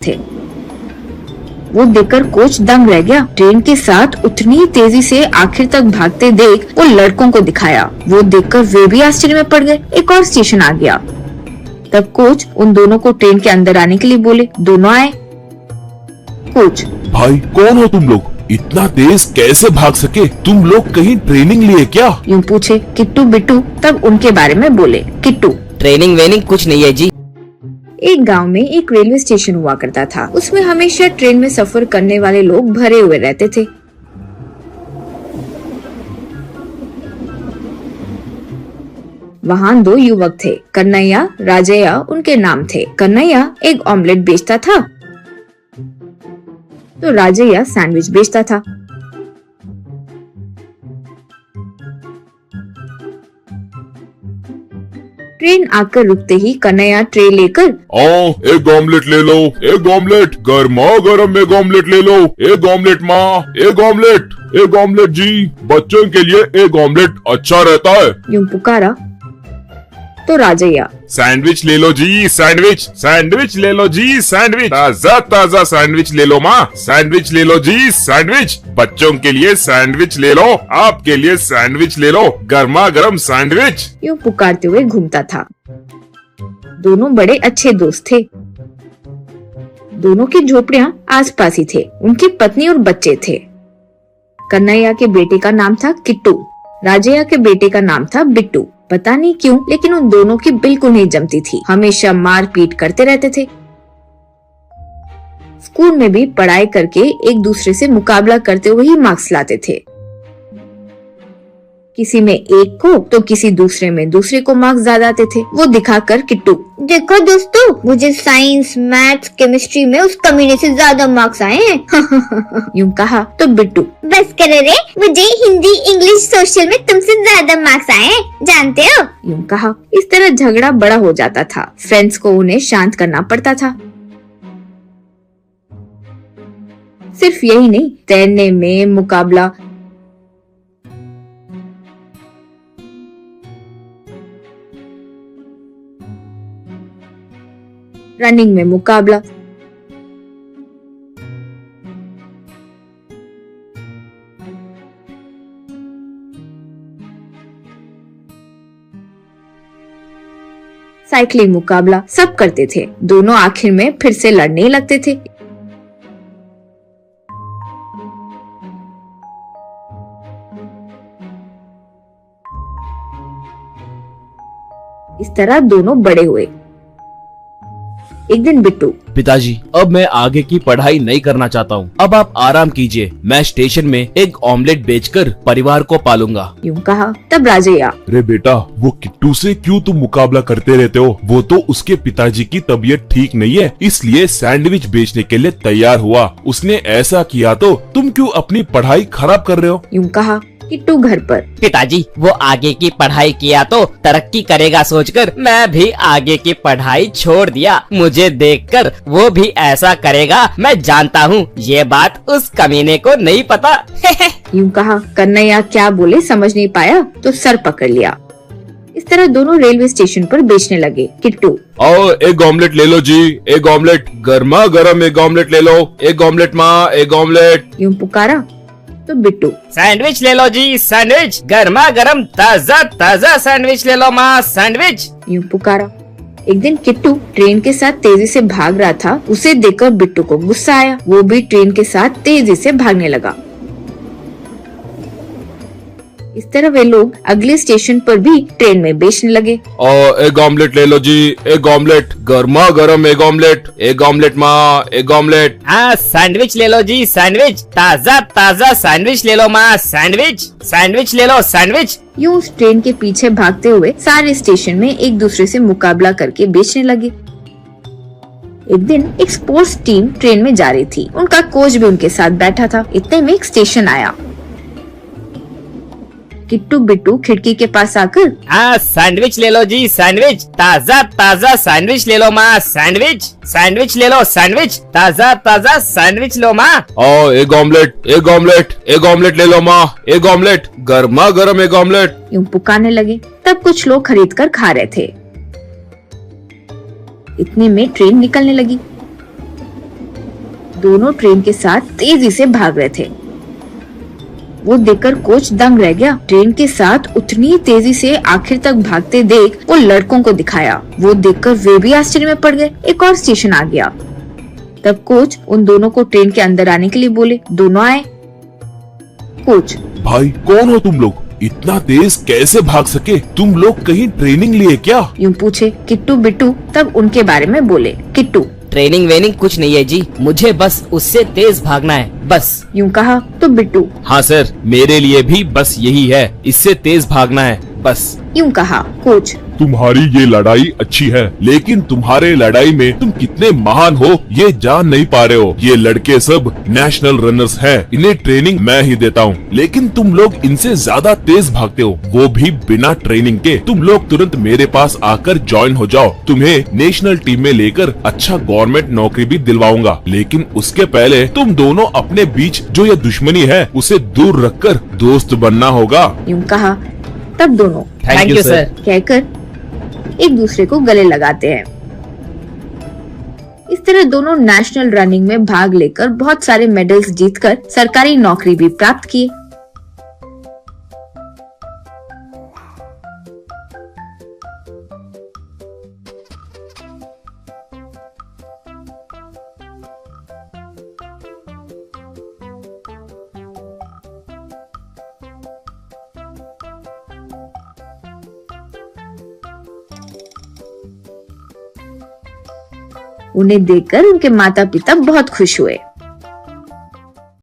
थे। वो देखकर कोच दंग रह गया। ट्रेन के साथ उतनी तेजी से आखिर तक भागते देख वो लड़कों को दिखाया। वो देखकर वे भी आश्चर्य में पड़ गए। एक और स्टेशन आ गया। तब कोच उन दोनों को ट्रेन के अंदर आने के लिए बोले। दोनों आए। कोच, भाई कौन हो तुम लोग? इतना तेज कैसे भाग सके? तुम लोग कहीं ट्रेनिंग लिए क्या? यूं पूछे किट्टू बिट्टू तब उनके बारे में बोले। किट्टू, ट्रेनिंग वेनिंग कुछ नहीं है जी। एक गांव में एक रेलवे स्टेशन हुआ करता था। उसमें हमेशा ट्रेन में सफर करने वाले लोग भरे हुए रहते थे। वहाँ दो युवक थे, कन्हैया राजैया उनके नाम थे। कन्हैया एक ऑमलेट बेचता था तो राजैया सैंडविच बेचता था। ट्रेन आकर रुकते ही कन्हैया ट्रे लेकर एक ऑमलेट ले लो, एक ऑमलेट, गर्मा गर्म एक ऑमलेट ले लो, एक ऑमलेट माँ, एक ऑमलेट जी, बच्चों के लिए एक ऑमलेट अच्छा रहता है। यूं पुकारा तो राजैया, सैंडविच ले लो जी, सैंडविच ले लो जी, सैंडविच, ताजा ताजा सैंडविच ले लो माँ, सैंडविच ले लो जी, सैंडविच, बच्चों के लिए सैंडविच ले लो, आपके लिए सैंडविच ले लो, गर्मा गर्म सैंडविच। यूं पुकारते हुए घूमता था। दोनों बड़े अच्छे दोस्त थे। दोनों की झोपड़ियां आसपास ही थे। उनकी पत्नी और बच्चे थे। कन्हैया के बेटे का नाम था किट्टू, राजैया के बेटे का नाम था बिट्टू। पता नहीं क्यों, लेकिन उन दोनों की बिल्कुल नहीं जमती थी। हमेशा मार पीट करते रहते थे। स्कूल में भी पढ़ाई करके एक दूसरे से मुकाबला करते हुए ही मार्क्स लाते थे। किसी में एक को तो किसी दूसरे को मार्क्स ज्यादा आते थे। वो दिखाकर किट्टू, देखो दोस्तों, मुझे साइंस, मैथ्स, केमिस्ट्री में उस कमीने से ज्यादा मार्क्स आए हैं। यूं कहा तो बिट्टू, बस करो रे, मुझे हिंदी, इंग्लिश, सोशल में तुमसे ज्यादा मार्क्स आए हैं, जानते हो? यूं कहा। इस तरह झगड़ा बड़ा हो जाता था। फ्रेंड्स को उन्हें शांत करना पड़ता था। सिर्फ यही नहीं, तैरने में मुकाबला, रनिंग में मुकाबला, साइकिलिंग मुकाबला, सब करते थे। दोनों आखिर में फिर से लड़ने लगते थे। इस तरह दोनों बड़े हुए। एक दिन बिट्टू, पिताजी, अब मैं आगे की पढ़ाई नहीं करना चाहता हूँ। अब आप आराम कीजिए, मैं स्टेशन में एक ऑमलेट बेचकर परिवार को पालूंगा। यूं कहा। तब राजैया, अरे बेटा, वो किट्टू से क्यों तुम मुकाबला करते रहते हो? वो तो उसके पिताजी की तबीयत ठीक नहीं है, इसलिए सैंडविच बेचने के लिए तैयार हुआ। उसने ऐसा किया तो तुम क्यों अपनी पढ़ाई खराब कर रहे हो? यूं कहा। किट्टू घर पर, पिताजी, वो आगे की पढ़ाई किया तो तरक्की करेगा सोचकर मैं भी आगे की पढ़ाई छोड़ दिया। मुझे देखकर वो भी ऐसा करेगा, मैं जानता हूँ। ये बात उस कमीने को नहीं पता। यूं कहा। कन्हैया क्या बोले समझ नहीं पाया तो सर पकड़ लिया। इस तरह दोनों रेलवे स्टेशन पर बेचने लगे। किट्टू, आओ एक ऑमलेट ले लो जी, एक ऑमलेट, गर्मा गर्म एक ऑमलेट ले लो, एक ऑमलेट माँ, एक ऑमलेट। यूं पुकारा तो बिट्टू, सैंडविच ले लो जी, सैंडविच, गर्मा गर्म ताजा ताजा सैंडविच ले लो माँ, सैंडविच। यूं पुकारा। एक दिन किट्टू ट्रेन के साथ तेजी से भाग रहा था। उसे देखकर बिट्टू को गुस्सा आया। वो भी ट्रेन के साथ तेजी से भागने लगा। इस तरह वे लोग अगले स्टेशन पर भी ट्रेन में बेचने लगे। एक ऑमलेट ले लो जी, एक ऑमलेट, गर्मा गर्म एक ऑमलेट माँ, एक ऑमलेट। हाँ, सैंडविच ले लो जी, सैंडविच, ताजा ताजा सैंडविच ले लो माँ, सैंडविच ले लो, सैंडविच। यूं उस ट्रेन के पीछे भागते हुए सारे स्टेशन में एक दूसरे से मुकाबला करके बेचने लगे। एक दिन एक स्पोर्ट्स टीम ट्रेन में जा रही थी। उनका कोच भी उनके साथ बैठा था। इतने में एक स्टेशन आया। किट्टू बिट्टू खिड़की के पास आकर, हाँ, सैंडविच ले लो जी, सैंडविच, ताजा ताजा सैंडविच ले लो माँ, सैंडविच ले लो, सैंडविच, ताजा ताजा सैंडविच लो माँ। एक ऑमलेट ले लो माँ, एक ऑमलेट, गर्मा गर्म एक ऑमलेट। यूं पुकारने लगे। तब कुछ लोग खरीद कर खा रहे थे। इतने में ट्रेन निकलने लगी। दोनों ट्रेन के साथ तेजी से भाग रहे थे। वो देखकर कोच दंग रह गया। ट्रेन के साथ उतनी तेजी से आखिर तक भागते देख वो लड़कों को दिखाया। वो देखकर वे भी आश्चर्य में पड़ गए। एक और स्टेशन आ गया। तब कोच उन दोनों को ट्रेन के अंदर आने के लिए बोले। दोनों आए। कोच, भाई कौन हो तुम लोग? इतना तेज कैसे भाग सके? तुम लोग कहीं ट्रेनिंग लिए क्या? यूं पूछे किट्टू बिट्टू तब उनके बारे में बोले। किट्टू, ट्रेनिंग वेनिंग कुछ नहीं है जी, मुझे बस उससे तेज भागना है बस। यूं कहा तो बिट्टू, हाँ सर, मेरे लिए भी बस यही है, इससे तेज भागना है बस। यूं कहा। कोच, तुम्हारी ये लड़ाई अच्छी है, लेकिन तुम्हारे लड़ाई में तुम कितने महान हो ये जान नहीं पा रहे हो। ये लड़के सब नेशनल रनर्स हैं, इन्हें ट्रेनिंग मैं ही देता हूँ, लेकिन तुम लोग इनसे ज्यादा तेज भागते हो, वो भी बिना ट्रेनिंग के। तुम लोग तुरंत मेरे पास आकर ज्वाइन हो जाओ, तुम्हें नेशनल टीम में लेकर अच्छा गवर्नमेंट नौकरी भी दिलवाऊंगा। लेकिन उसके पहले तुम दोनों अपने बीच जो ये दुश्मनी है उसे दूर रखकर दोस्त बनना होगा। यूं कहा। तब दोनों थैंक यू सर। कहकर एक दूसरे को गले लगाते हैं। इस तरह दोनों नेशनल रनिंग में भाग लेकर बहुत सारे मेडल्स जीतकर सरकारी नौकरी भी प्राप्त किए। उन्हें देखकर उनके माता पिता बहुत खुश हुए।